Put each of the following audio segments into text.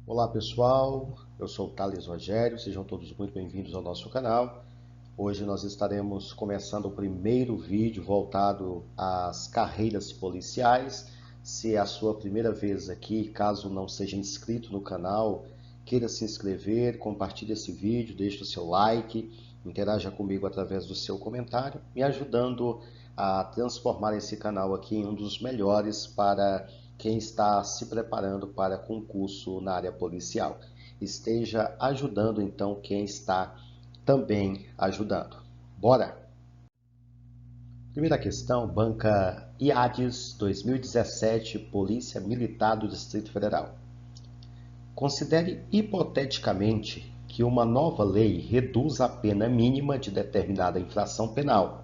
Olá pessoal, eu sou o Thales Rogério, sejam todos muito bem-vindos ao nosso canal. Hoje nós estaremos começando o primeiro vídeo voltado às carreiras policiais. Se é a sua primeira vez aqui, caso não seja inscrito no canal, queira se inscrever, compartilhe esse vídeo, deixe o seu like, interaja comigo através do seu comentário, me ajudando a transformar esse canal aqui em um dos melhores para quem está se preparando para concurso na área policial. Esteja ajudando então quem está também ajudando. Bora! Primeira questão, banca IADES 2017, Polícia Militar do Distrito Federal. Considere hipoteticamente que uma nova lei reduz a pena mínima de determinada infração penal.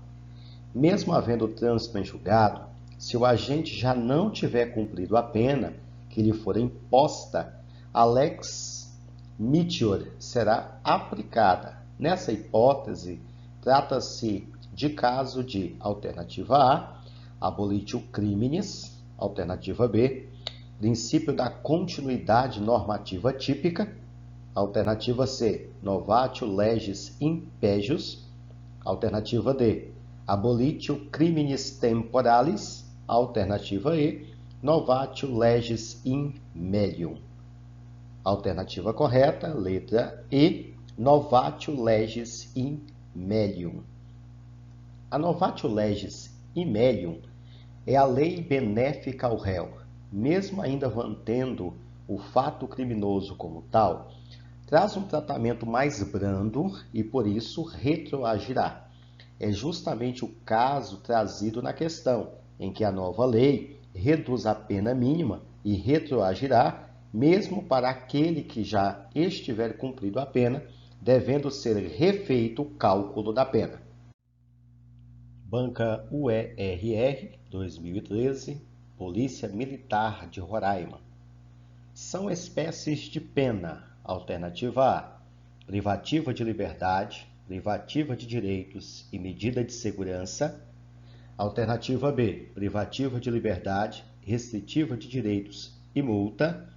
Mesmo havendo trânsito em julgado, se o agente já não tiver cumprido a pena que lhe for imposta, a lex Meteor será aplicada. Nessa hipótese, trata-se de caso de alternativa A, abolitio criminis, alternativa B, princípio da continuidade normativa típica, alternativa C, novatio legis impejus, alternativa D, abolitio criminis temporalis, alternativa E, novatio legis in melium. Alternativa correta, letra E, novatio legis in melium. A novatio legis in melium é a lei benéfica ao réu, mesmo ainda mantendo o fato criminoso como tal, traz um tratamento mais brando e por isso retroagirá. É justamente o caso trazido na questão, em que a nova lei reduz a pena mínima e retroagirá, mesmo para aquele que já estiver cumprido a pena, devendo ser refeito o cálculo da pena. Banca UERR 2013, Polícia Militar de Roraima. São espécies de pena. Alternativa A, privativa de liberdade, privativa de direitos e medida de segurança. Alternativa B, privativa de liberdade, restritiva de direitos e multa.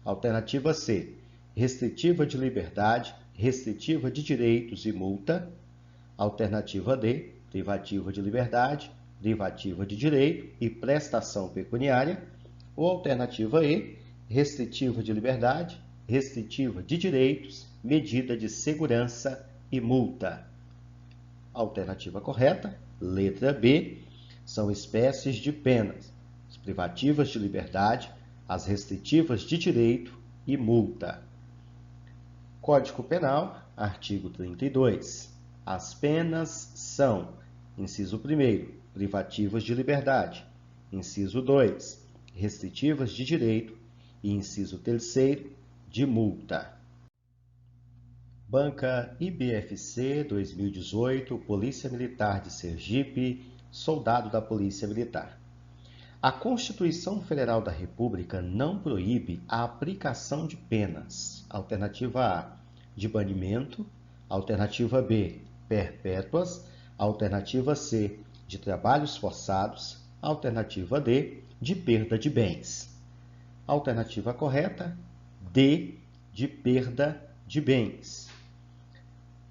Alternativa C, restritiva de liberdade, restritiva de direitos e multa. Alternativa D, privativa de liberdade, privativa de direito e prestação pecuniária. Ou alternativa E, restritiva de liberdade, restritiva de direitos, medida de segurança e multa. Alternativa correta, letra B, são espécies de penas, as privativas de liberdade, as restritivas de direito e multa. Código Penal, artigo 32. As penas são: inciso 1º, privativas de liberdade; inciso 2, restritivas de direito; e inciso 3º, de multa. Banca IBFC 2018, Polícia Militar de Sergipe, soldado da Polícia Militar. A Constituição Federal da República não proíbe a aplicação de penas. Alternativa A, de banimento. Alternativa B, perpétuas. Alternativa C, de trabalhos forçados. Alternativa D, de perda de bens. Alternativa correta, D, de perda de bens.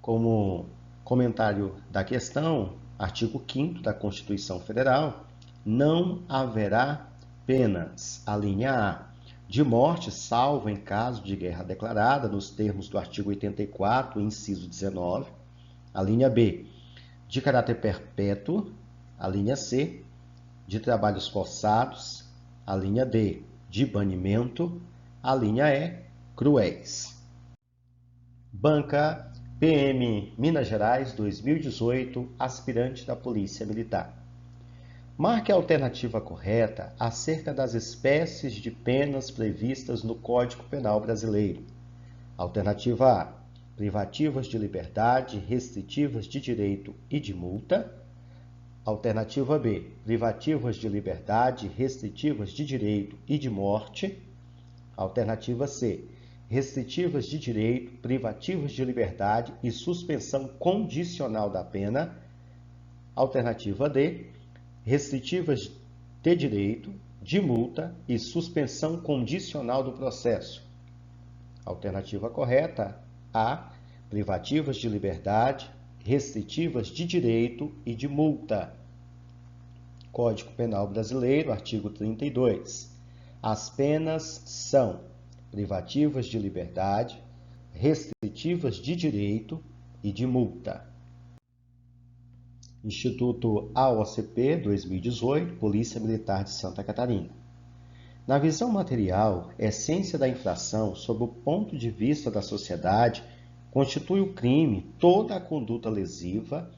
Como comentário da questão, artigo 5º da Constituição Federal, não haverá penas, a linha A, de morte, salvo em caso de guerra declarada, nos termos do artigo 84, inciso 19, a linha B, de caráter perpétuo, a linha C, de trabalhos forçados, a linha D, de banimento, a linha E, cruéis. Banca PM Minas Gerais 2018, aspirante da Polícia Militar. Marque a alternativa correta acerca das espécies de penas previstas no Código Penal Brasileiro. Alternativa A, privativas de liberdade, restritivas de direito e de multa. Alternativa B, privativas de liberdade, restritivas de direito e de morte. Alternativa C, restritivas de direito, privativas de liberdade e suspensão condicional da pena. Alternativa D, restritivas de direito, de multa e suspensão condicional do processo. Alternativa correta, A. Privativas de liberdade, restritivas de direito e de multa. Código Penal Brasileiro, artigo 32. As penas são privativas de liberdade, restritivas de direito e de multa. Instituto AOCP 2018, Polícia Militar de Santa Catarina. Na visão material, a essência da infração, sob o ponto de vista da sociedade, constitui o crime toda a conduta lesiva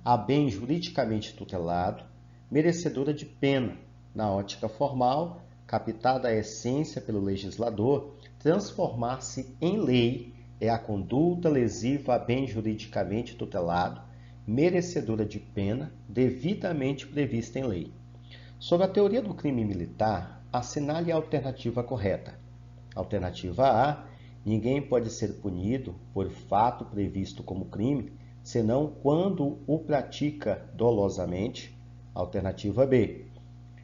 a bem juridicamente tutelado, merecedora de pena. Na ótica formal, captada a essência pelo legislador, transformar-se em lei é a conduta lesiva a bem juridicamente tutelado, merecedora de pena, devidamente prevista em lei. Sobre a teoria do crime militar, assinale a alternativa correta. Alternativa A. Ninguém pode ser punido por fato previsto como crime, senão quando o pratica dolosamente. Alternativa B.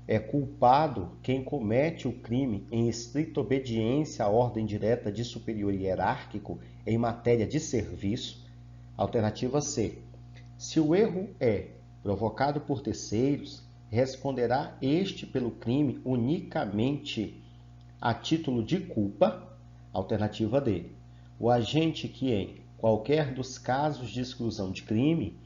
É culpado quem comete o crime em estrita obediência à ordem direta de superior hierárquico em matéria de serviço. Alternativa C. Se o erro é provocado por terceiros, responderá este pelo crime unicamente a título de culpa. Alternativa D. O agente que, em qualquer dos casos de exclusão de crime,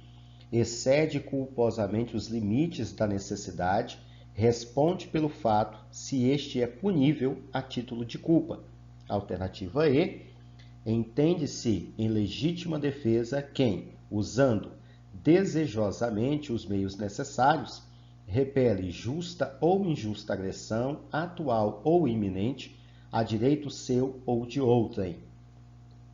excede culposamente os limites da necessidade, responde pelo fato se este é punível a título de culpa. Alternativa E. Entende-se em legítima defesa quem, usando desejosamente os meios necessários, repele justa ou injusta agressão, atual ou iminente, a direito seu ou de outrem.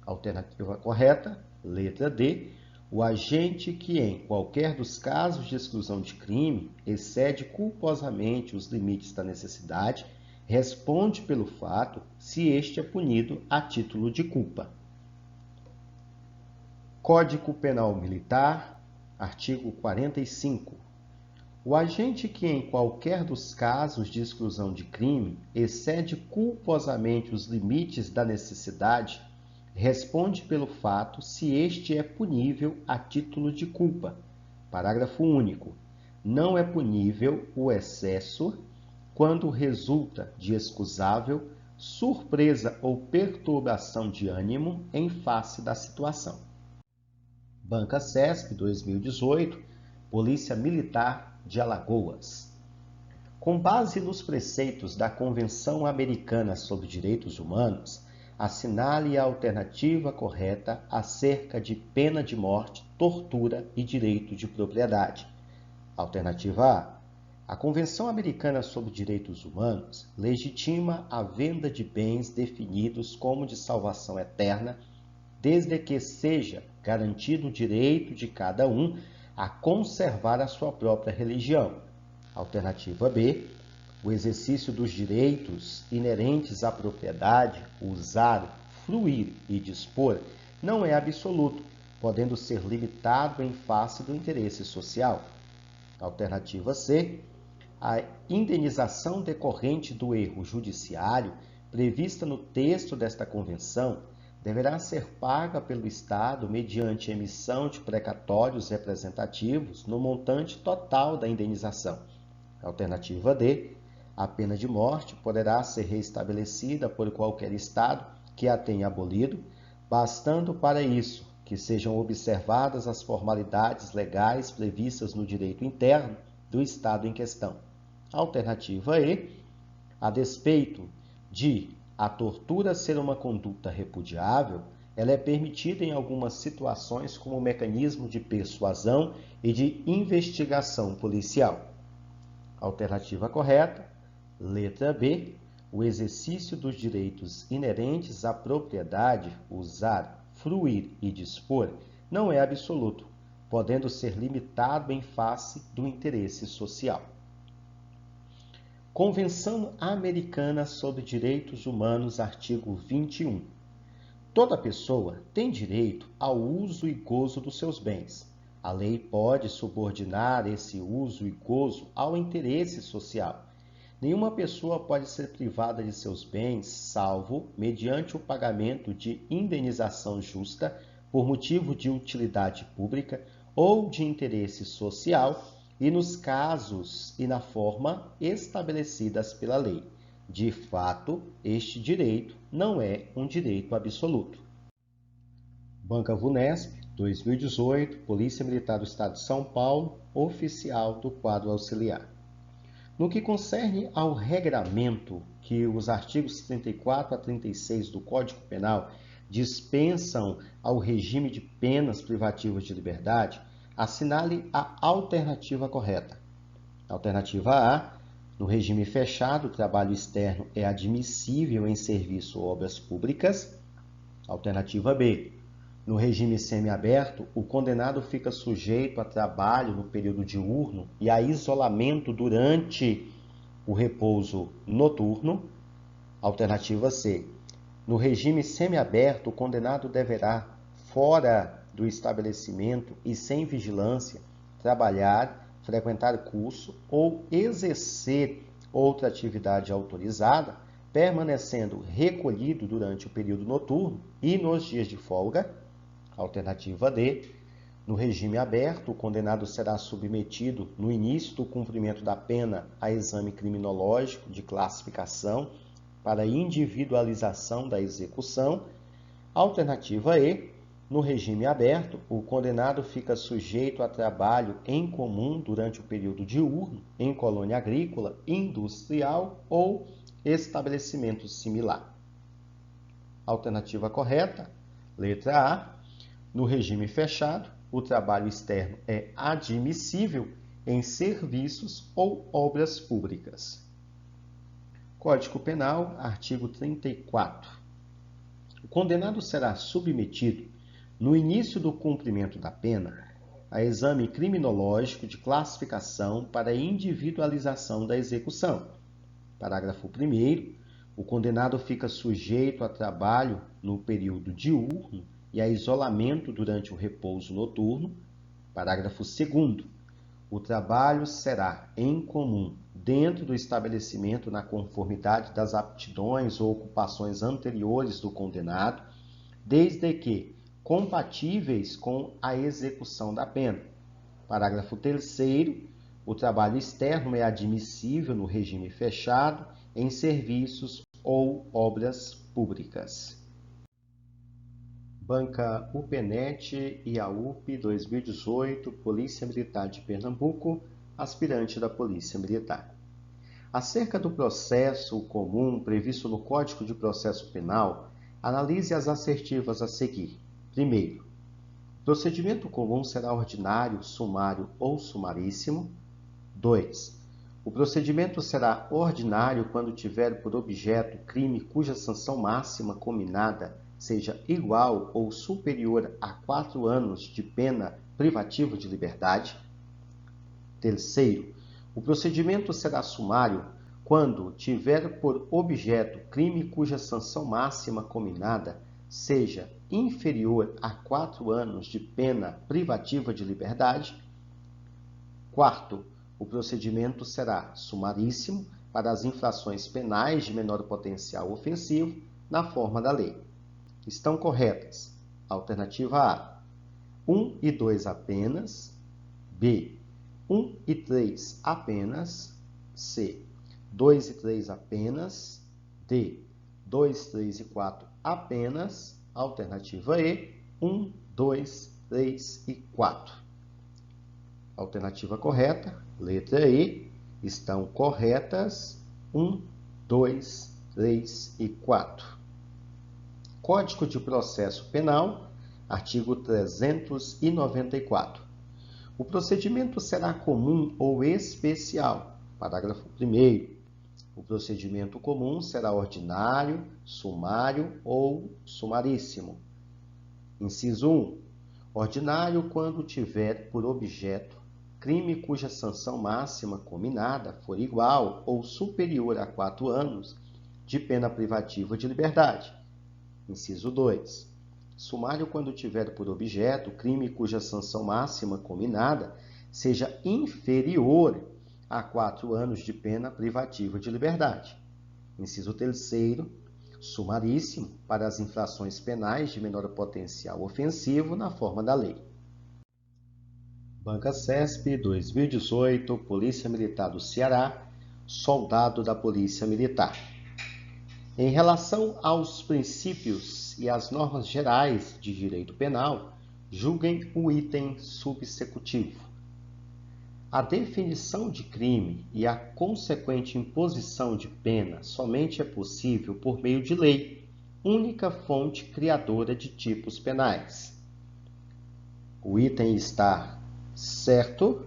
Alternativa correta, letra D. O agente que, em qualquer dos casos de exclusão de crime, excede culposamente os limites da necessidade, responde pelo fato se este é punido a título de culpa. Código Penal Militar, artigo 45. O agente que, em qualquer dos casos de exclusão de crime, excede culposamente os limites da necessidade, responde pelo fato se este é punível a título de culpa. Parágrafo único. Não é punível o excesso quando resulta de excusável surpresa ou perturbação de ânimo em face da situação. Banca CESP 2018, Polícia Militar de Alagoas. Com base nos preceitos da Convenção Americana sobre Direitos Humanos, assinale a alternativa correta acerca de pena de morte, tortura e direito de propriedade. Alternativa A. A Convenção Americana sobre Direitos Humanos legitima a venda de bens definidos como de salvação eterna, desde que seja garantido o direito de cada um a conservar a sua própria religião. Alternativa B. O exercício dos direitos inerentes à propriedade, usar, fruir e dispor não é absoluto, podendo ser limitado em face do interesse social. Alternativa C. A indenização decorrente do erro judiciário prevista no texto desta convenção deverá ser paga pelo Estado mediante emissão de precatórios representativos no montante total da indenização. Alternativa D. A pena de morte poderá ser restabelecida por qualquer Estado que a tenha abolido, bastando para isso que sejam observadas as formalidades legais previstas no direito interno do Estado em questão. Alternativa E. A despeito de a tortura ser uma conduta repudiável, ela é permitida em algumas situações como mecanismo de persuasão e de investigação policial. Alternativa correta, letra B. O exercício dos direitos inerentes à propriedade, usar, fruir e dispor não é absoluto, podendo ser limitado em face do interesse social. Convenção Americana sobre Direitos Humanos, artigo 21. Toda pessoa tem direito ao uso e gozo dos seus bens. A lei pode subordinar esse uso e gozo ao interesse social, Nenhuma pessoa pode ser privada de seus bens, salvo mediante o pagamento de indenização justa por motivo de utilidade pública ou de interesse social e nos casos e na forma estabelecidas pela lei. De fato, este direito não é um direito absoluto. Banca Vunesp, 2018, Polícia Militar do Estado de São Paulo, oficial do quadro auxiliar. No que concerne ao regramento que os artigos 34 a 36 do Código Penal dispensam ao regime de penas privativas de liberdade, assinale a alternativa correta. Alternativa A. No regime fechado, o trabalho externo é admissível em serviço ou obras públicas. Alternativa B. No regime semiaberto, o condenado fica sujeito a trabalho no período diurno e a isolamento durante o repouso noturno. Alternativa C. No regime semiaberto, o condenado deverá, fora do estabelecimento e sem vigilância, trabalhar, frequentar curso ou exercer outra atividade autorizada, permanecendo recolhido durante o período noturno e nos dias de folga. Alternativa D. No regime aberto, o condenado será submetido, no início do cumprimento da pena, a exame criminológico de classificação para individualização da execução. Alternativa E. No regime aberto, o condenado fica sujeito a trabalho em comum durante o período diurno, em colônia agrícola, industrial ou estabelecimento similar. Alternativa correta, letra A. No regime fechado, o trabalho externo é admissível em serviços ou obras públicas. Código Penal, artigo 34. O condenado será submetido, no início do cumprimento da pena, a exame criminológico de classificação para individualização da execução. Parágrafo 1º. O condenado fica sujeito a trabalho no período diurno e a isolamento durante o repouso noturno. Parágrafo 2º. O trabalho será em comum dentro do estabelecimento na conformidade das aptidões ou ocupações anteriores do condenado, desde que compatíveis com a execução da pena. Parágrafo 3º. O trabalho externo é admissível no regime fechado em serviços ou obras públicas. Banca UPNET e a UP 2018, Polícia Militar de Pernambuco, aspirante da Polícia Militar. Acerca do processo comum previsto no Código de Processo Penal, analise as assertivas a seguir. Primeiro, o procedimento comum será ordinário, sumário ou sumaríssimo. 2. O procedimento será ordinário quando tiver por objeto crime cuja sanção máxima combinada seja igual ou superior a 4 anos de pena privativa de liberdade. Terceiro, o procedimento será sumário quando tiver por objeto crime cuja sanção máxima combinada seja inferior a 4 anos de pena privativa de liberdade. Quarto, o procedimento será sumaríssimo para as infrações penais de menor potencial ofensivo na forma da lei. Estão corretas. Alternativa A. 1 e 2 apenas. B. 1 e 3 apenas. C. 2 e 3 apenas. D. 2, 3 e 4 apenas. Alternativa E. 1, 2, 3 e 4. Alternativa correta, letra E. Estão corretas 1, 2, 3 e 4. Código de Processo Penal, artigo 394. O procedimento será comum ou especial. Parágrafo 1º. O procedimento comum será ordinário, sumário ou sumaríssimo. Inciso 1. Ordinário quando tiver por objeto crime cuja sanção máxima combinada for igual ou superior a 4 anos de pena privativa de liberdade. Inciso 2. Sumário quando tiver por objeto crime cuja sanção máxima combinada seja inferior a 4 anos de pena privativa de liberdade. Inciso 3º, sumaríssimo para as infrações penais de menor potencial ofensivo na forma da lei. Banca CESP 2018, Polícia Militar do Ceará, soldado da Polícia Militar. Em relação aos princípios e às normas gerais de direito penal, julguem o item subsecutivo. A definição de crime e a consequente imposição de pena somente é possível por meio de lei, única fonte criadora de tipos penais. O item está certo?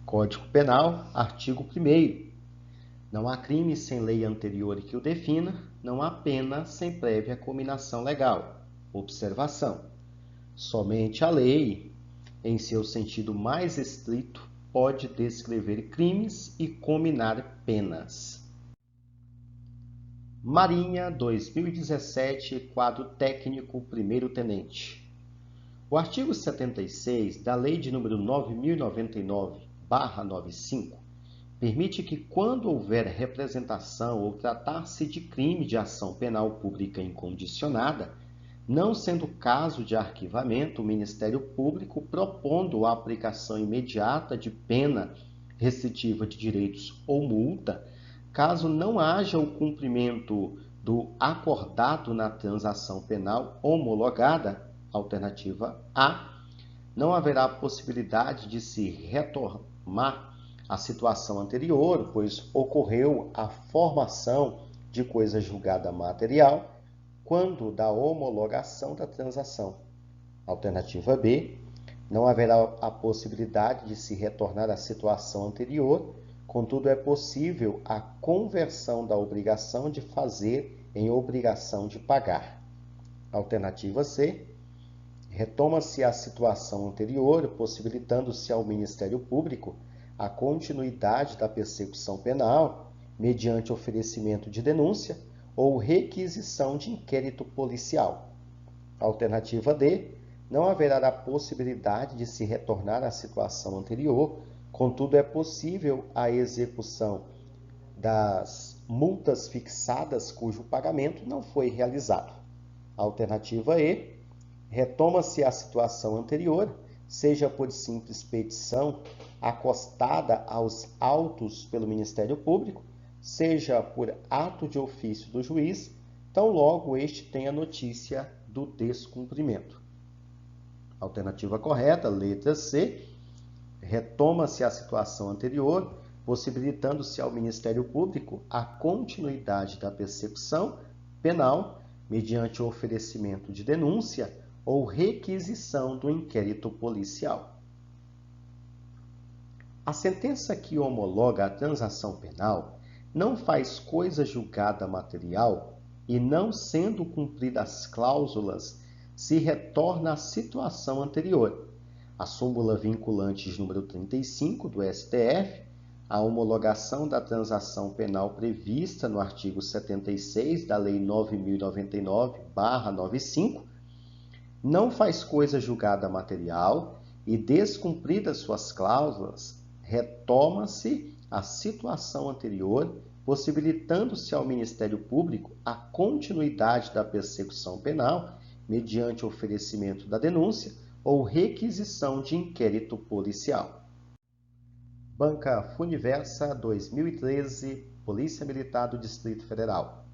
Código Penal, artigo 1º. Não há crime sem lei anterior que o defina, não há pena sem prévia cominação legal. Observação: somente a lei, em seu sentido mais estrito, pode descrever crimes e cominar penas. Marinha 2017, quadro técnico, primeiro-tenente. O artigo 76 da Lei de número 9.099/95 permite que, quando houver representação ou tratar-se de crime de ação penal pública incondicionada, não sendo caso de arquivamento, o Ministério Público, propondo a aplicação imediata de pena restritiva de direitos ou multa, caso não haja o cumprimento do acordado na transação penal homologada, alternativa A, não haverá possibilidade de se retomar a situação anterior, pois ocorreu a formação de coisa julgada material quando da homologação da transação. Alternativa B, não haverá a possibilidade de se retornar à situação anterior, contudo é possível a conversão da obrigação de fazer em obrigação de pagar. Alternativa C, retoma-se a situação anterior, possibilitando-se ao Ministério Público a continuidade da persecução penal mediante oferecimento de denúncia ou requisição de inquérito policial. Alternativa D, não haverá a possibilidade de se retornar à situação anterior, contudo é possível a execução das multas fixadas cujo pagamento não foi realizado. Alternativa E, retoma-se a situação anterior, seja por simples petição acostada aos autos pelo Ministério Público, seja por ato de ofício do juiz, tão logo este tenha notícia do descumprimento. Alternativa correta, letra C, retoma-se a situação anterior, possibilitando-se ao Ministério Público a continuidade da persecução penal mediante o oferecimento de denúncia ou requisição do inquérito policial. A sentença que homologa a transação penal não faz coisa julgada material e, não sendo cumpridas as cláusulas, se retorna à situação anterior. A súmula vinculante de número 35 do STF, a homologação da transação penal prevista no artigo 76 da Lei 9.099/95, não faz coisa julgada material e, descumpridas suas cláusulas, retoma-se a situação anterior, possibilitando-se ao Ministério Público a continuidade da persecução penal mediante oferecimento da denúncia ou requisição de inquérito policial. Banca Funiversa 2013, Polícia Militar do Distrito Federal.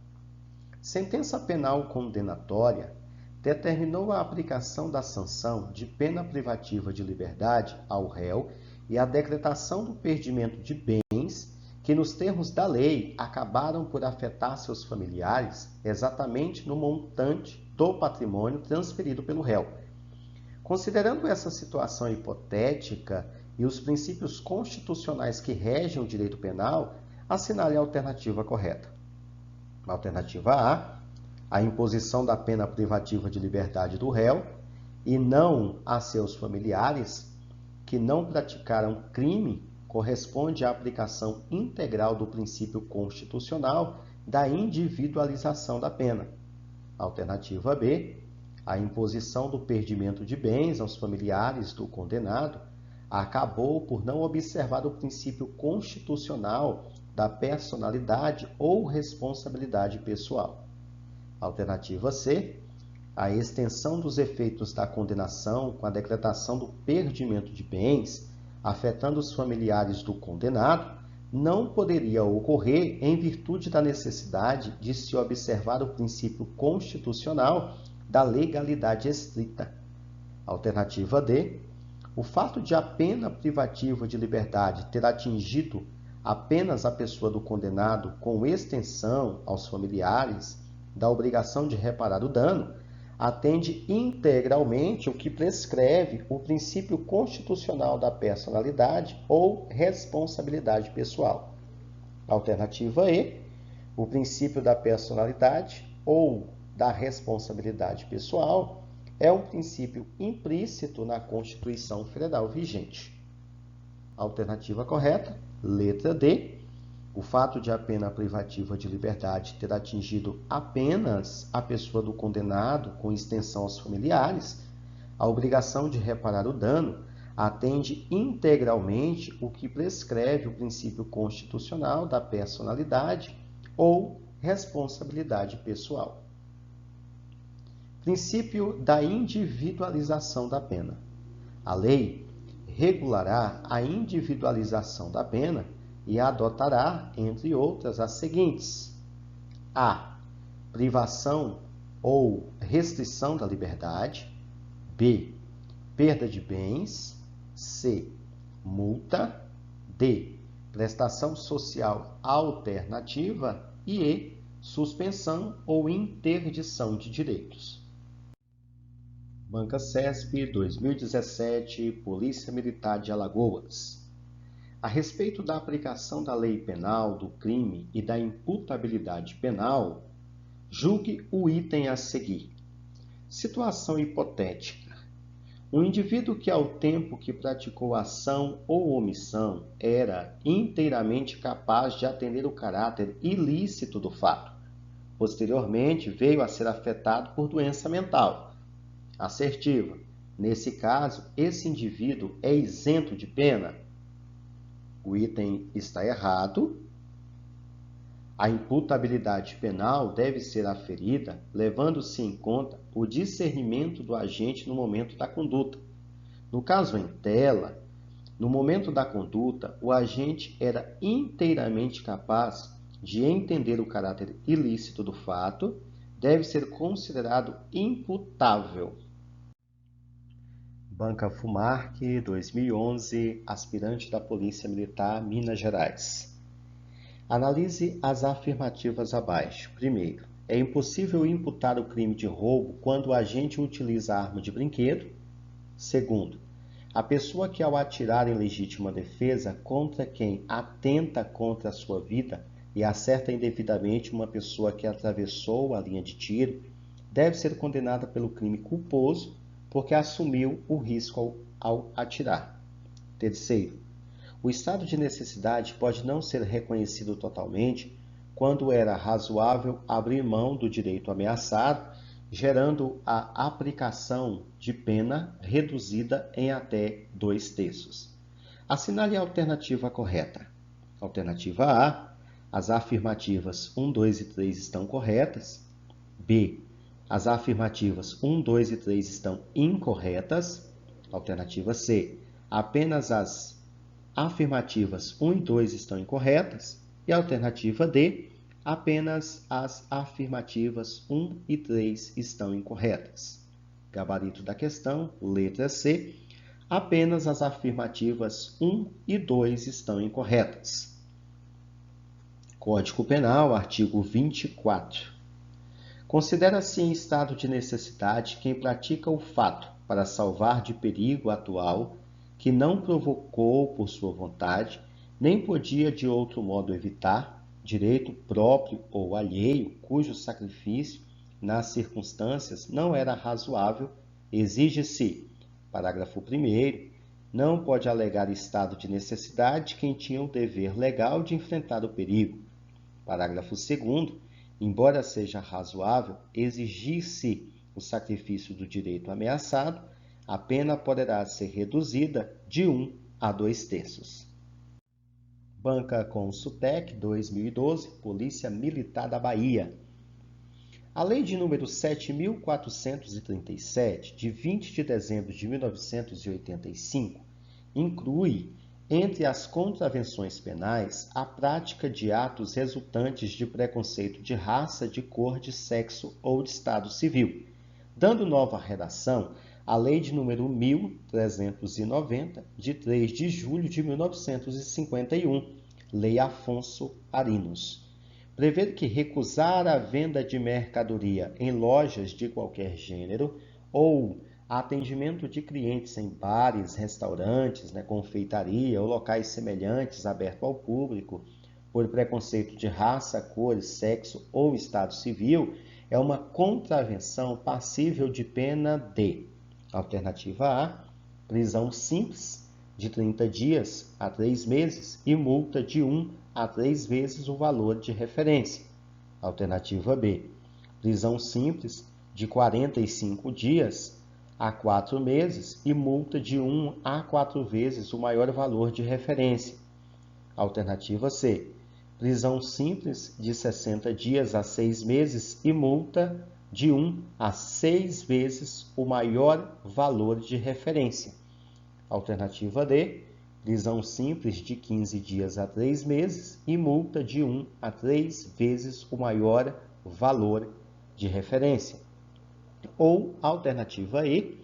Sentença penal condenatória determinou a aplicação da sanção de pena privativa de liberdade ao réu e a decretação do perdimento de bens que, nos termos da lei, acabaram por afetar seus familiares exatamente no montante do patrimônio transferido pelo réu. Considerando essa situação hipotética e os princípios constitucionais que regem o direito penal, assinale a alternativa correta. Alternativa A imposição da pena privativa de liberdade do réu e não a seus familiares que não praticaram crime corresponde à aplicação integral do princípio constitucional da individualização da pena. Alternativa B, a imposição do perdimento de bens aos familiares do condenado acabou por não observar o princípio constitucional da personalidade ou responsabilidade pessoal. Alternativa C, a extensão dos efeitos da condenação com a decretação do perdimento de bens, afetando os familiares do condenado, não poderia ocorrer em virtude da necessidade de se observar o princípio constitucional da legalidade estrita. Alternativa D, o fato de a pena privativa de liberdade ter atingido apenas a pessoa do condenado com extensão aos familiares da obrigação de reparar o dano, atende integralmente o que prescreve o princípio constitucional da personalidade ou responsabilidade pessoal. Alternativa E, o princípio da personalidade ou da responsabilidade pessoal é um princípio implícito na Constituição Federal vigente. Alternativa correta, letra D. O fato de a pena privativa de liberdade ter atingido apenas a pessoa do condenado com extensão aos familiares, a obrigação de reparar o dano atende integralmente o que prescreve o princípio constitucional da personalidade ou responsabilidade pessoal. Princípio da individualização da pena. A lei regulará a individualização da pena e adotará, entre outras, as seguintes: A. Privação ou restrição da liberdade. B. Perda de bens. C. Multa. D. Prestação social alternativa. E E. Suspensão ou interdição de direitos. Banca CESP 2017, Polícia Militar de Alagoas. A respeito da aplicação da lei penal do crime e da imputabilidade penal, julgue o item a seguir. Situação hipotética. Um indivíduo que, ao tempo que praticou ação ou omissão, era inteiramente capaz de atender o caráter ilícito do fato. Posteriormente, veio a ser afetado por doença mental. Assertiva. Nesse caso, esse indivíduo é isento de pena? O item está errado. A imputabilidade penal deve ser aferida levando-se em conta o discernimento do agente no momento da conduta. No caso em tela, no momento da conduta, o agente era inteiramente capaz de entender o caráter ilícito do fato, deve ser considerado imputável. Banca Fumarc, 2011, aspirante da Polícia Militar, Minas Gerais. Analise as afirmativas abaixo. Primeiro, é impossível imputar o crime de roubo quando o agente utiliza a arma de brinquedo. Segundo, a pessoa que ao atirar em legítima defesa contra quem atenta contra a sua vida e acerta indevidamente uma pessoa que atravessou a linha de tiro, deve ser condenada pelo crime culposo porque assumiu o risco ao atirar. Terceiro, o estado de necessidade pode não ser reconhecido totalmente quando era razoável abrir mão do direito ameaçado, gerando a aplicação de pena reduzida em até 2/3. Assinale a alternativa correta. Alternativa A, as afirmativas 1, 2 e 3 estão corretas. B, as afirmativas 1, 2 e 3 estão incorretas. Alternativa C, apenas as afirmativas 1 e 2 estão incorretas. E a alternativa D, apenas as afirmativas 1 e 3 estão incorretas. Gabarito da questão, letra C, apenas as afirmativas 1 e 2 estão incorretas. Código Penal, artigo 24. Considera-se em estado de necessidade quem pratica o fato para salvar de perigo atual que não provocou por sua vontade, nem podia de outro modo evitar, direito próprio ou alheio, cujo sacrifício, nas circunstâncias, não era razoável, exige-se, parágrafo 1º, não pode alegar estado de necessidade quem tinha o dever legal de enfrentar o perigo. Parágrafo 2º, embora seja razoável exigir-se o sacrifício do direito ameaçado, a pena poderá ser reduzida de 1 a 2/3. Banca Consutec 2012, Polícia Militar da Bahia. A Lei de número 7.437, de 20 de dezembro de 1985, inclui, entre as contravenções penais, a prática de atos resultantes de preconceito de raça, de cor, de sexo ou de estado civil, dando nova redação à Lei de número 1.390, de 3 de julho de 1951, Lei Afonso Arinos. Prevê que recusar a venda de mercadoria em lojas de qualquer gênero ou atendimento de clientes em bares, restaurantes, confeitaria ou locais semelhantes abertos ao público por preconceito de raça, cor, sexo ou estado civil é uma contravenção passível de pena de: alternativa A, prisão simples de 30 dias a 3 meses e multa de 1 a 3 vezes o valor de referência. Alternativa B, prisão simples de 45 dias a 4 meses e multa de 1 a 4 vezes o maior valor de referência. Alternativa C, prisão simples de 60 dias a 6 meses e multa de 1 a 6 vezes o maior valor de referência. Alternativa D, prisão simples de 15 dias a 3 meses e multa de 1 a 3 vezes o maior valor de referência. Ou alternativa E,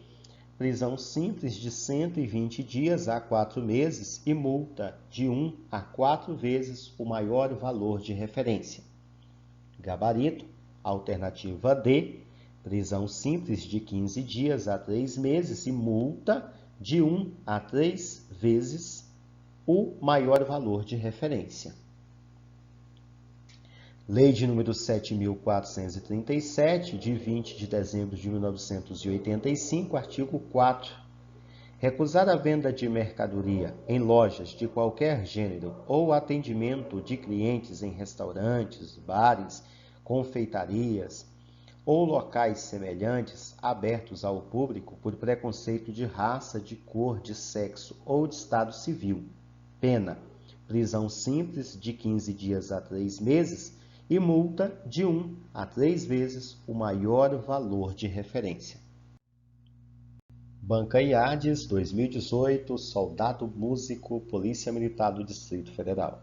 prisão simples de 120 dias a 4 meses e multa de 1 a 4 vezes o maior valor de referência. Gabarito, alternativa D, prisão simples de 15 dias a 3 meses e multa de 1 a 3 vezes o maior valor de referência. Lei de número 7.437, de 20 de dezembro de 1985, artigo 4. Recusar a venda de mercadoria em lojas de qualquer gênero ou atendimento de clientes em restaurantes, bares, confeitarias ou locais semelhantes abertos ao público por preconceito de raça, de cor, de sexo ou de estado civil. Pena: prisão simples de 15 dias a 3 meses e multa de 1 a 3 vezes o maior valor de referência. Banca IADES 2018, Soldado Músico, Polícia Militar do Distrito Federal.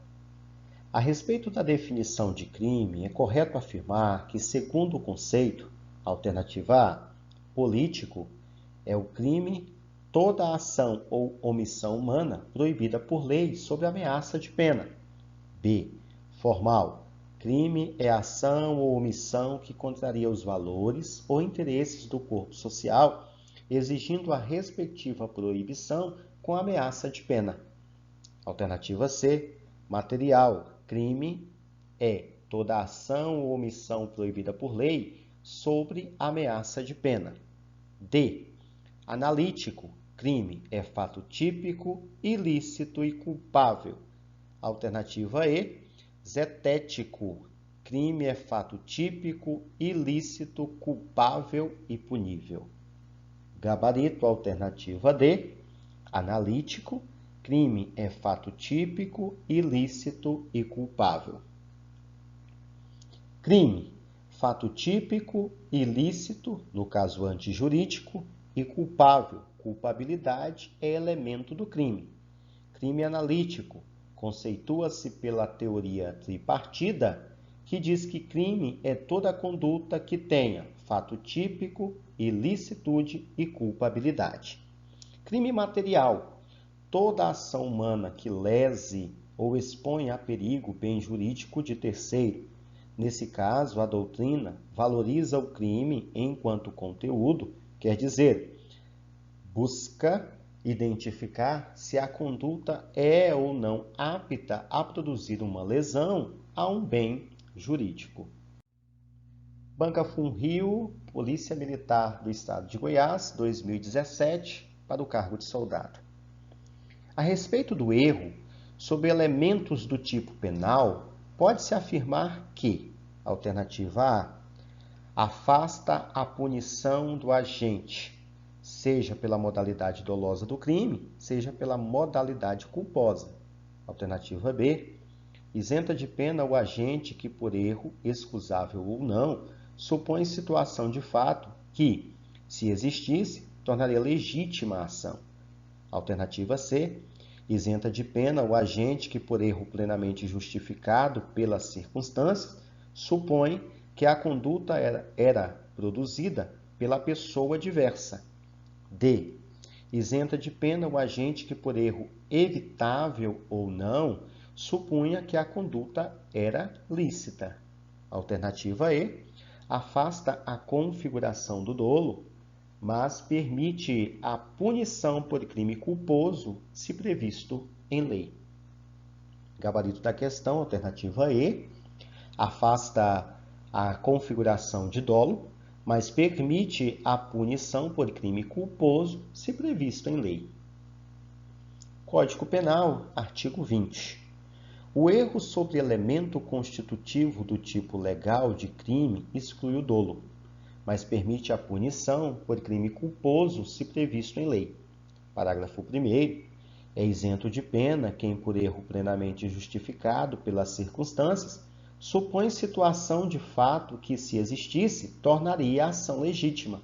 A respeito da definição de crime, é correto afirmar que, segundo o conceito, alternativa A, político, é o crime toda ação ou omissão humana proibida por lei sob ameaça de pena. B, formal, crime é ação ou omissão que contraria os valores ou interesses do corpo social, exigindo a respectiva proibição com ameaça de pena. Alternativa C, material, crime é toda ação ou omissão proibida por lei sobre ameaça de pena. D, analítico, crime é fato típico, ilícito e culpável. Alternativa E, zetético, crime é fato típico, ilícito, culpável e punível. Gabarito, alternativa D, analítico, crime é fato típico, ilícito e culpável. Crime, fato típico, ilícito, no caso antijurídico, e culpável, culpabilidade é elemento do crime. Crime analítico, conceitua-se pela teoria tripartida, que diz que crime é toda conduta que tenha fato típico, ilicitude e culpabilidade. Crime material, toda ação humana que lese ou exponha a perigo o bem jurídico de terceiro. Nesse caso, a doutrina valoriza o crime enquanto conteúdo, quer dizer, busca identificar se a conduta é ou não apta a produzir uma lesão a um bem jurídico. Banca FUNRIO, Polícia Militar do Estado de Goiás, 2017, para o cargo de soldado. A respeito do erro, sob elementos do tipo penal, pode-se afirmar que, alternativa A, afasta a punição do agente, seja pela modalidade dolosa do crime, seja pela modalidade culposa. Alternativa B, isenta de pena o agente que, por erro, excusável ou não, supõe situação de fato que, se existisse, tornaria legítima a ação. Alternativa C, isenta de pena o agente que, por erro plenamente justificado pelas circunstâncias, supõe que a conduta era produzida pela pessoa diversa. D, isenta de pena o agente que, por erro evitável ou não, supunha que a conduta era lícita. Alternativa E, afasta a configuração do dolo, mas permite a punição por crime culposo se previsto em lei. Gabarito da questão, alternativa E, afasta a configuração de dolo, mas permite a punição por crime culposo se previsto em lei. Código Penal, artigo 20. O erro sobre elemento constitutivo do tipo legal de crime exclui o dolo, mas permite a punição por crime culposo se previsto em lei. Parágrafo 1º. É isento de pena quem, por erro plenamente justificado pelas circunstâncias, supõe situação de fato que, se existisse, tornaria a ação legítima,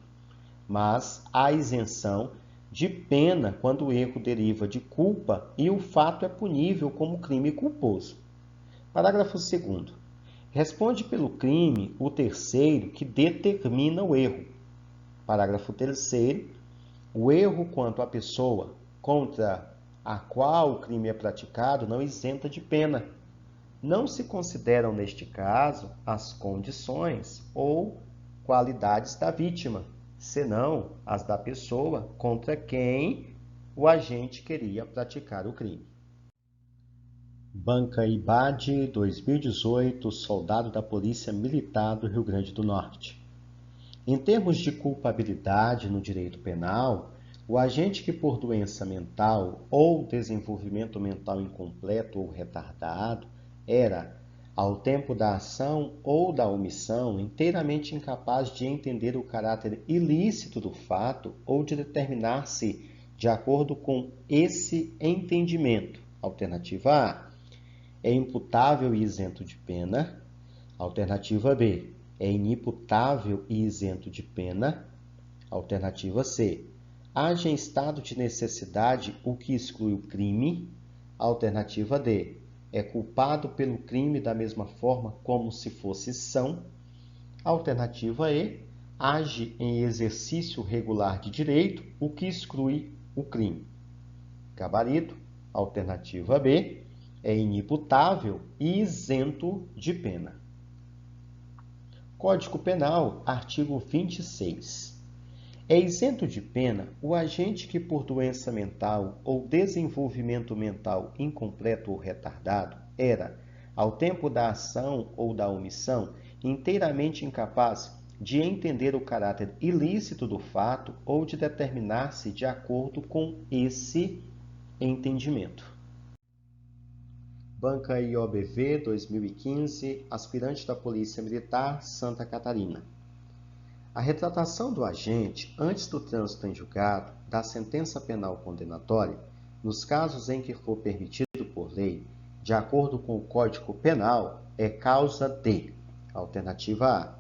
mas há isenção de pena quando o erro deriva de culpa e o fato é punível como crime culposo. Parágrafo 2º. Responde pelo crime o terceiro que determina o erro. Parágrafo 3º. O erro quanto à pessoa contra a qual o crime é praticado não isenta de pena. Não se consideram, neste caso, as condições ou qualidades da vítima, senão as da pessoa contra quem o agente queria praticar o crime. Banca IBAD 2018, soldado da Polícia Militar do Rio Grande do Norte. Em termos de culpabilidade no direito penal, o agente que, por doença mental ou desenvolvimento mental incompleto ou retardado, era, ao tempo da ação ou da omissão, inteiramente incapaz de entender o caráter ilícito do fato ou de determinar-se de acordo com esse entendimento. Alternativa A, é imputável e isento de pena. Alternativa B, é inimputável e isento de pena. Alternativa C, age em estado de necessidade, o que exclui o crime. Alternativa D, é culpado pelo crime da mesma forma como se fosse são. Alternativa E, age em exercício regular de direito, o que exclui o crime. Gabarito, alternativa B, é inimputável e isento de pena. Código Penal, artigo 26. É isento de pena o agente que, por doença mental ou desenvolvimento mental incompleto ou retardado, era, ao tempo da ação ou da omissão, inteiramente incapaz de entender o caráter ilícito do fato ou de determinar-se de acordo com esse entendimento. Banca IOBV 2015, aspirante da Polícia Militar, Santa Catarina. A retratação do agente, antes do trânsito em julgado, da sentença penal condenatória, nos casos em que for permitido por lei, de acordo com o Código Penal, é causa de: alternativa A,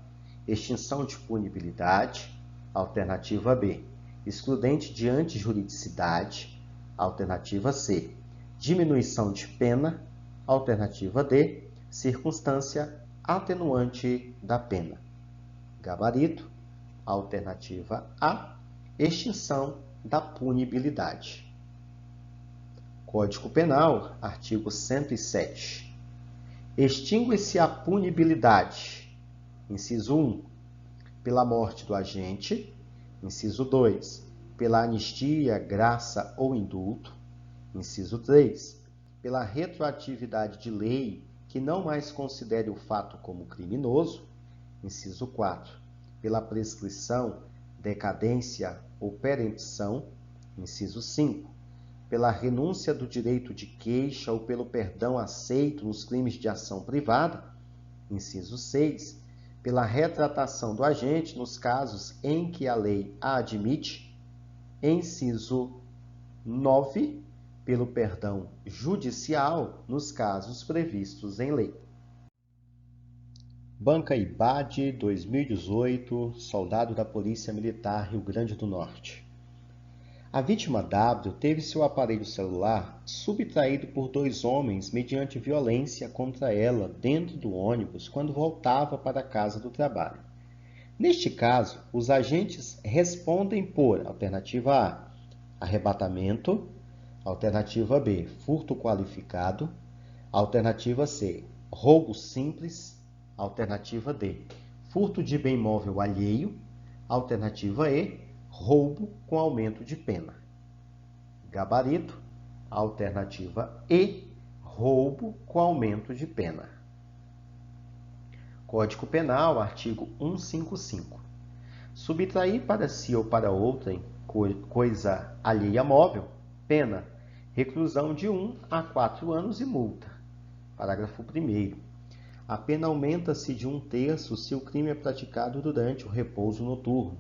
extinção de punibilidade. Alternativa B, excludente de antijuridicidade. Alternativa C, diminuição de pena. Alternativa D, circunstância atenuante da pena. Gabarito, alternativa A, extinção da punibilidade. Código Penal, artigo 107. Extingue-se a punibilidade. Inciso 1, pela morte do agente. Inciso 2, pela anistia, graça ou indulto. Inciso 3, pela retroatividade de lei que não mais considere o fato como criminoso. Inciso 4, pela prescrição, decadência ou perempção. Inciso 5, pela renúncia do direito de queixa ou pelo perdão aceito nos crimes de ação privada. Inciso 6, pela retratação do agente nos casos em que a lei a admite. inciso 9, pelo perdão judicial nos casos previstos em lei. Banca IBAD 2018, soldado da Polícia Militar Rio Grande do Norte. A vítima W teve seu aparelho celular subtraído por 2 homens mediante violência contra ela dentro do ônibus quando voltava para a casa do trabalho. Neste caso, os agentes respondem por alternativa A, arrebatamento, alternativa B, furto qualificado, alternativa C, roubo simples, alternativa D, furto de bem móvel alheio, alternativa E, roubo com aumento de pena. Gabarito, alternativa E, roubo com aumento de pena. Código Penal, artigo 155. Subtrair para si ou para outrem coisa alheia móvel, pena, reclusão de 1 a 4 anos e multa. Parágrafo 1º. A pena aumenta-se de 1/3 se o crime é praticado durante o repouso noturno.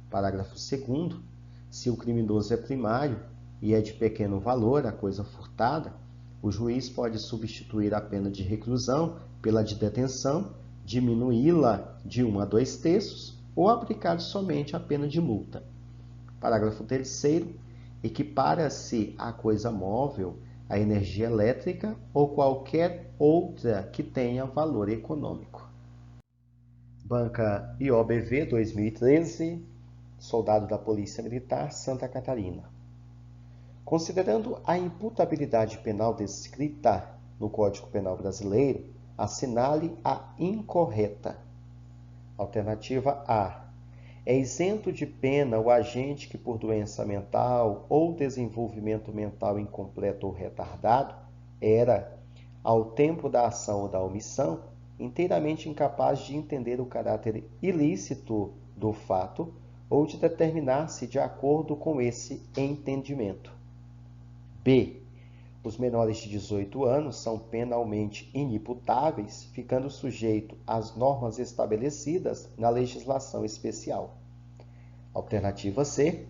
Parágrafo 2º. Se o criminoso é primário e é de pequeno valor a coisa furtada, o juiz pode substituir a pena de reclusão pela de detenção, diminuí-la de 1 a 2/3 ou aplicar somente a pena de multa. Parágrafo 3º. Equipara-se a coisa móvel a energia elétrica ou qualquer outra que tenha valor econômico. Banca IOBV 2013, soldado da Polícia Militar, Santa Catarina. Considerando a imputabilidade penal descrita no Código Penal Brasileiro, assinale a incorreta. Alternativa A. É isento de pena o agente que, por doença mental ou desenvolvimento mental incompleto ou retardado, era, ao tempo da ação ou da omissão, inteiramente incapaz de entender o caráter ilícito do fato ou de determinar-se de acordo com esse entendimento. B. Os menores de 18 anos são penalmente inimputáveis, ficando sujeito às normas estabelecidas na legislação especial. Alternativa C.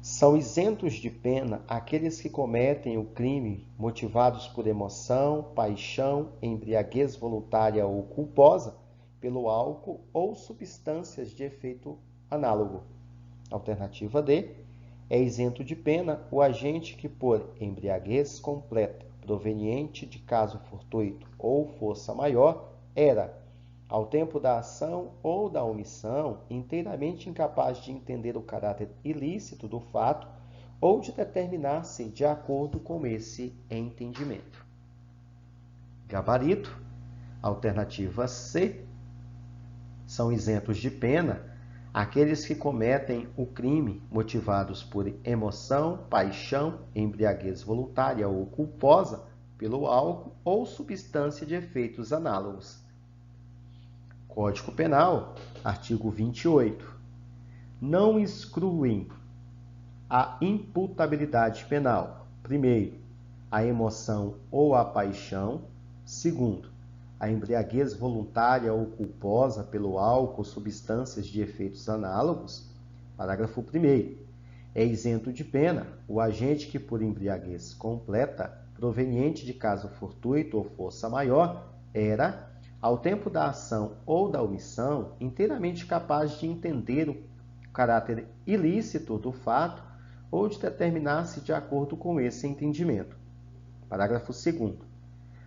São isentos de pena aqueles que cometem o crime motivados por emoção, paixão, embriaguez voluntária ou culposa, pelo álcool ou substâncias de efeito análogo. Alternativa D. É isento de pena o agente que, por embriaguez completa, proveniente de caso fortuito ou força maior, era, ao tempo da ação ou da omissão, inteiramente incapaz de entender o caráter ilícito do fato ou de determinar-se de acordo com esse entendimento. Gabarito, alternativa C. São isentos de pena aqueles que cometem o crime motivados por emoção, paixão, embriaguez voluntária ou culposa, pelo álcool ou substância de efeitos análogos. Código Penal, artigo 28. Não excluem a imputabilidade penal. Primeiro, a emoção ou a paixão. Segundo, a embriaguez voluntária ou culposa pelo álcool ou substâncias de efeitos análogos. Parágrafo 1º. É isento de pena o agente que, por embriaguez completa, proveniente de caso fortuito ou força maior, era, ao tempo da ação ou da omissão, inteiramente capaz de entender o caráter ilícito do fato ou de determinar-se de acordo com esse entendimento. Parágrafo 2º.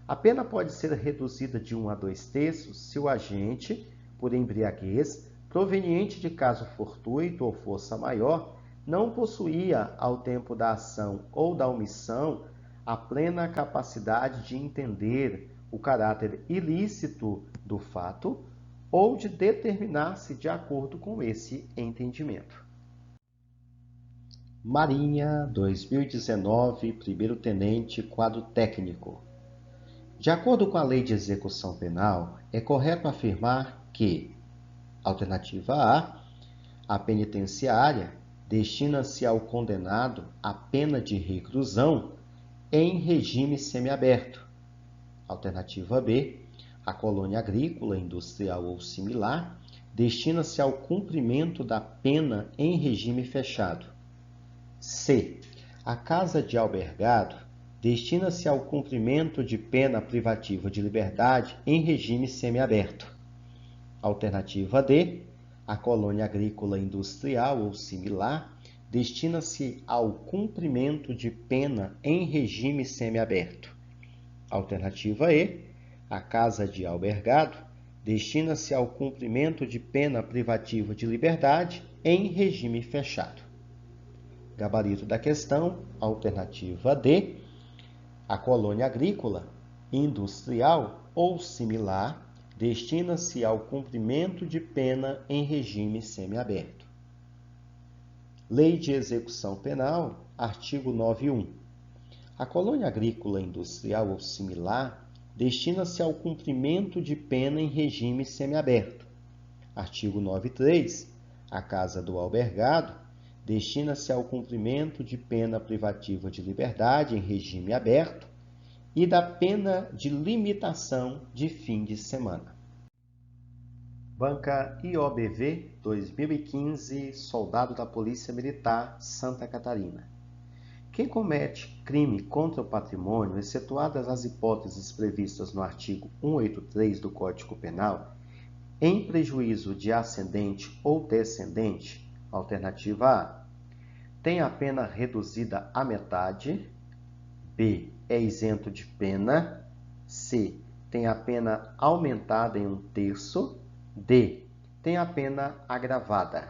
A pena pode ser reduzida de 1 a 2/3 se o agente, por embriaguez, proveniente de caso fortuito ou força maior, não possuía, ao tempo da ação ou da omissão, a plena capacidade de entender o caráter ilícito do fato ou de determinar-se de acordo com esse entendimento. Marinha 2019, primeiro-tenente, quadro técnico. De acordo com a Lei de Execução Penal, é correto afirmar que, alternativa A penitenciária destina-se ao condenado a pena de reclusão em regime semiaberto. Alternativa B, a colônia agrícola, industrial ou similar destina-se ao cumprimento da pena em regime fechado. C. A casa de albergado destina-se ao cumprimento de pena privativa de liberdade em regime semiaberto. Alternativa D. A colônia agrícola industrial ou similar destina-se ao cumprimento de pena em regime semiaberto. Alternativa E. A casa de albergado destina-se ao cumprimento de pena privativa de liberdade em regime fechado. Gabarito da questão, alternativa D. A colônia agrícola, industrial ou similar destina-se ao cumprimento de pena em regime semiaberto. Lei de Execução Penal, artigo 9.1. A colônia agrícola, industrial ou similar destina-se ao cumprimento de pena em regime semiaberto. Artigo 9.3. A casa do albergado destina-se ao cumprimento de pena privativa de liberdade em regime aberto e da pena de limitação de fim de semana. Banca IOBV 2015, soldado da Polícia Militar, Santa Catarina. Quem comete crime contra o patrimônio, excetuadas as hipóteses previstas no artigo 183 do Código Penal, em prejuízo de ascendente ou descendente, alternativa A, tem a pena reduzida à metade. B, é isento de pena. C, tem a pena aumentada em 1/3. D, tem a pena agravada.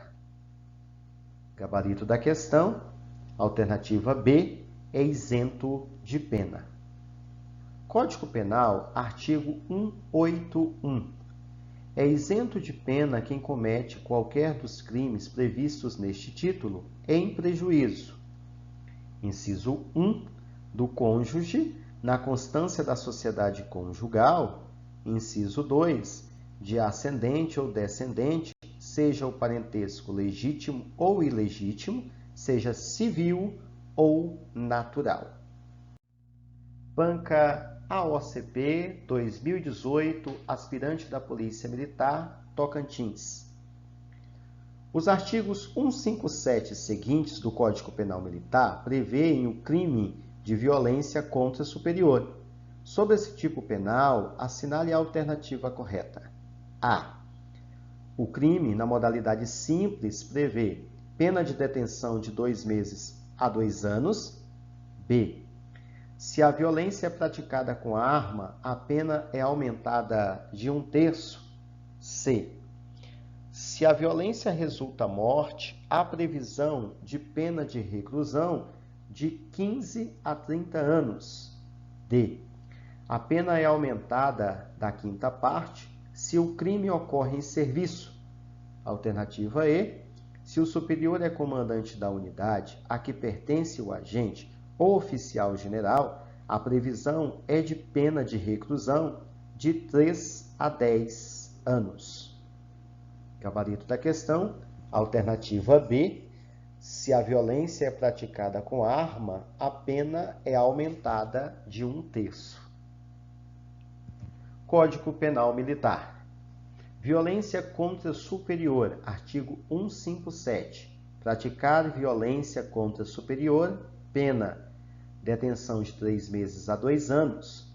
Gabarito da questão, alternativa B, é isento de pena. Código Penal, artigo 181. É isento de pena quem comete qualquer dos crimes previstos neste título em prejuízo. Inciso 1, do cônjuge, na constância da sociedade conjugal. Inciso 2, de ascendente ou descendente, seja o parentesco legítimo ou ilegítimo, seja civil ou natural. Banca AOCP 2018, aspirante da Polícia Militar, Tocantins. Os artigos 157 seguintes do Código Penal Militar prevêem o crime de violência contra superior. Sobre esse tipo penal, assinale a alternativa correta. A. O crime, na modalidade simples, prevê pena de detenção de 2 meses a 2 anos. B. Se a violência é praticada com arma, a pena é aumentada de 1/3. C. Se a violência resulta morte, há previsão de pena de reclusão de 15 a 30 anos. D. A pena é aumentada da 5ª parte se o crime ocorre em serviço. Alternativa E. Se o superior é comandante da unidade a que pertence o agente ou oficial general, a previsão é de pena de reclusão de 3 a 10 anos. Gabarito da questão, alternativa B. Se a violência é praticada com arma, a pena é aumentada de 1/3. Código Penal Militar. Violência contra superior, artigo 157. Praticar violência contra superior, pena detenção de 3 meses a 2 anos.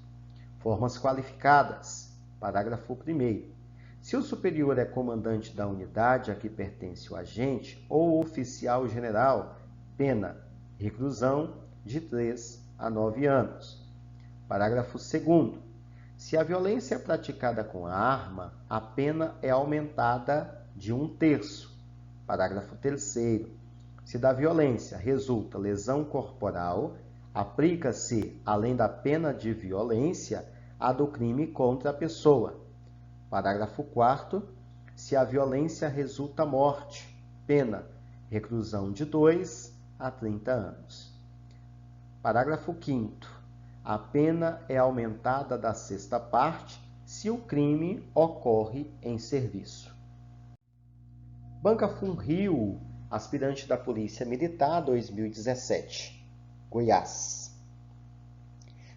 Formas qualificadas. Parágrafo 1º. Se o superior é comandante da unidade a que pertence o agente ou oficial general, pena reclusão de 3 a 9 anos. Parágrafo 2º. Se a violência é praticada com a arma, a pena é aumentada de 1/3. Parágrafo 3º. Se da violência resulta lesão corporal, aplica-se, além da pena de violência, a do crime contra a pessoa. Parágrafo 4º. Se a violência resulta morte, pena reclusão de 2 a 30 anos. Parágrafo 5º. A pena é aumentada da 6ª parte se o crime ocorre em serviço. Banca FUNRIO, aspirante da Polícia Militar 2017, Goiás.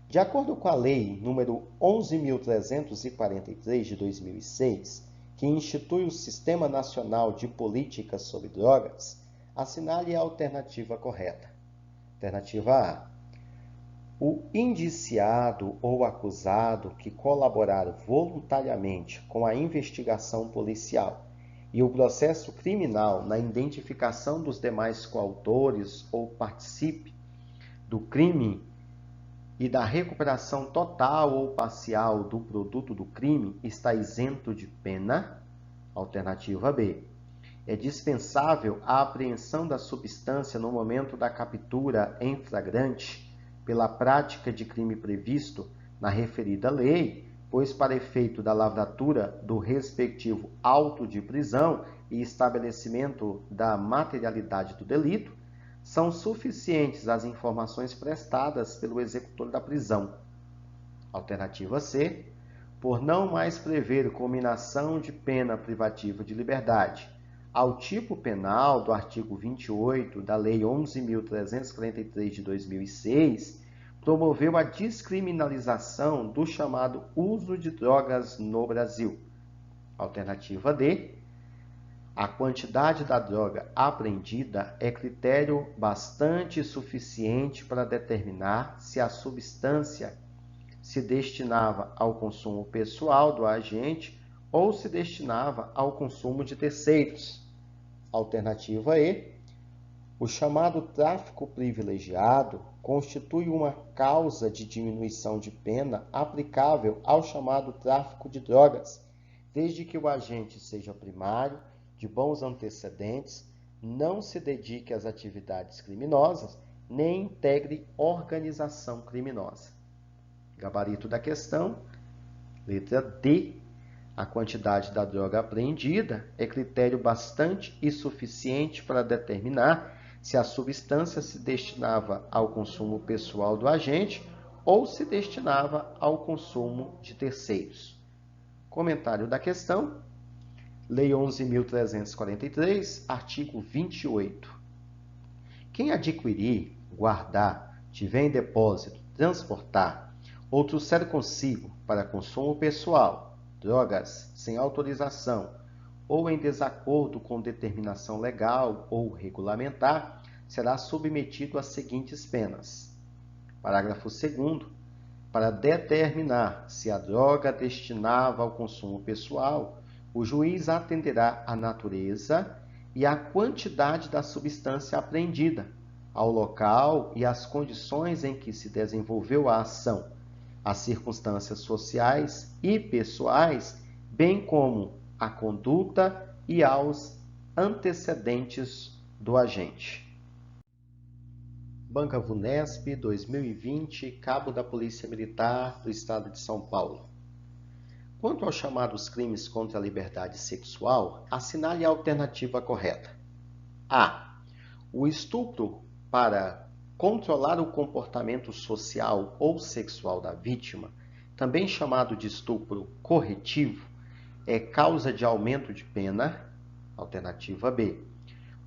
De acordo com a Lei nº 11.343 de 2006, que institui o Sistema Nacional de Políticas sobre Drogas, assinale a alternativa correta. Alternativa A. O indiciado ou acusado que colaborar voluntariamente com a investigação policial e o processo criminal na identificação dos demais coautores ou participe do crime e da recuperação total ou parcial do produto do crime está isento de pena. Alternativa B. É dispensável a apreensão da substância no momento da captura em flagrante pela prática de crime previsto na referida lei, pois para efeito da lavratura do respectivo auto de prisão e estabelecimento da materialidade do delito, são suficientes as informações prestadas pelo executor da prisão. Alternativa C. Por não mais prever cominação de pena privativa de liberdade ao tipo penal do artigo 28 da Lei 11.343 de 2006, promoveu a descriminalização do chamado uso de drogas no Brasil. Alternativa D. A quantidade da droga apreendida é critério bastante suficiente para determinar se a substância se destinava ao consumo pessoal do agente ou se destinava ao consumo de terceiros. Alternativa E. O chamado tráfico privilegiado constitui uma causa de diminuição de pena aplicável ao chamado tráfico de drogas, desde que o agente seja primário, de bons antecedentes, não se dedique às atividades criminosas, nem integre organização criminosa. Gabarito da questão, letra D. A quantidade da droga apreendida é critério bastante e suficiente para determinar se a substância se destinava ao consumo pessoal do agente ou se destinava ao consumo de terceiros. Comentário da questão. Lei 11.343, artigo 28. Quem adquirir, guardar, tiver em depósito, transportar ou trouxer consigo para consumo pessoal drogas sem autorização ou em desacordo com determinação legal ou regulamentar, será submetido às seguintes penas. Parágrafo 2º. Para determinar se a droga destinava ao consumo pessoal, o juiz atenderá à natureza e à quantidade da substância apreendida, ao local e às condições em que se desenvolveu a ação, às circunstâncias sociais e pessoais, bem como à conduta e aos antecedentes do agente. Banca VUNESP 2020, Cabo da Polícia Militar do Estado de São Paulo. Quanto aos chamados crimes contra a liberdade sexual, assinale a alternativa correta. A. O estupro para controlar o comportamento social ou sexual da vítima, também chamado de estupro corretivo, é causa de aumento de pena. Alternativa B.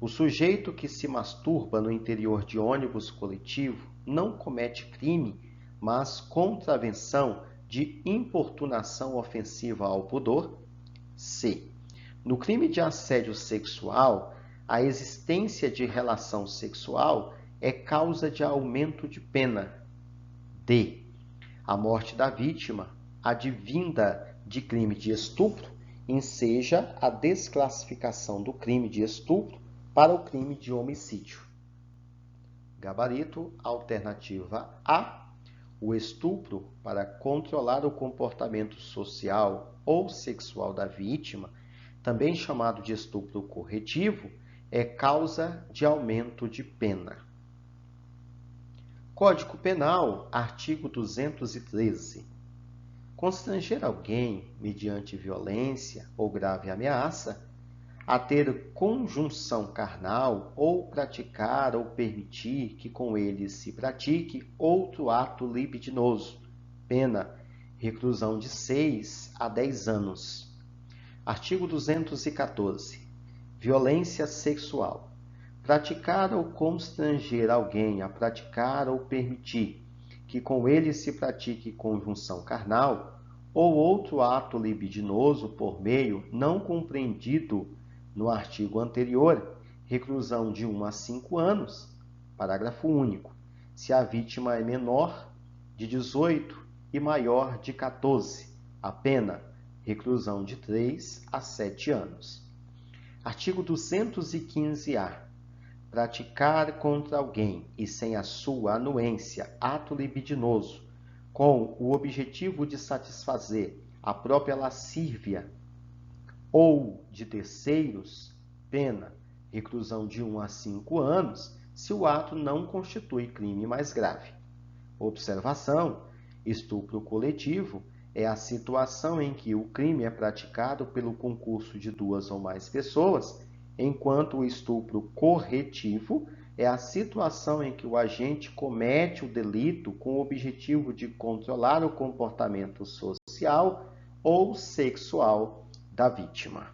O sujeito que se masturba no interior de ônibus coletivo não comete crime, mas contravenção de importunação ofensiva ao pudor. C. No crime de assédio sexual, a existência de relação sexual é causa de aumento de pena. D. A morte da vítima, advinda de crime de estupro, enseja a desclassificação do crime de estupro para o crime de homicídio. Gabarito, alternativa A. O estupro para controlar o comportamento social ou sexual da vítima, também chamado de estupro corretivo, é causa de aumento de pena. Código Penal, artigo 213. Constranger alguém, mediante violência ou grave ameaça, a ter conjunção carnal ou praticar ou permitir que com ele se pratique outro ato libidinoso. Pena, reclusão de 6 a 10 anos. Artigo 214. Violência sexual. Praticar ou constranger alguém a praticar ou permitir que com ele se pratique conjunção carnal ou outro ato libidinoso por meio não compreendido no artigo anterior, reclusão de 1 a 5 anos. Parágrafo único. se a vítima é menor de 18 e maior de 14. A pena, reclusão de 3 a 7 anos. Artigo 215-A. Praticar contra alguém e sem a sua anuência ato libidinoso, com o objetivo de satisfazer a própria lascívia ou de terceiros, pena, reclusão de 1 a 5 anos, se o ato não constitui crime mais grave. Observação: estupro coletivo é a situação em que o crime é praticado pelo concurso de 2 ou mais pessoas, enquanto o estupro corretivo é a situação em que o agente comete o delito com o objetivo de controlar o comportamento social ou sexual da vítima.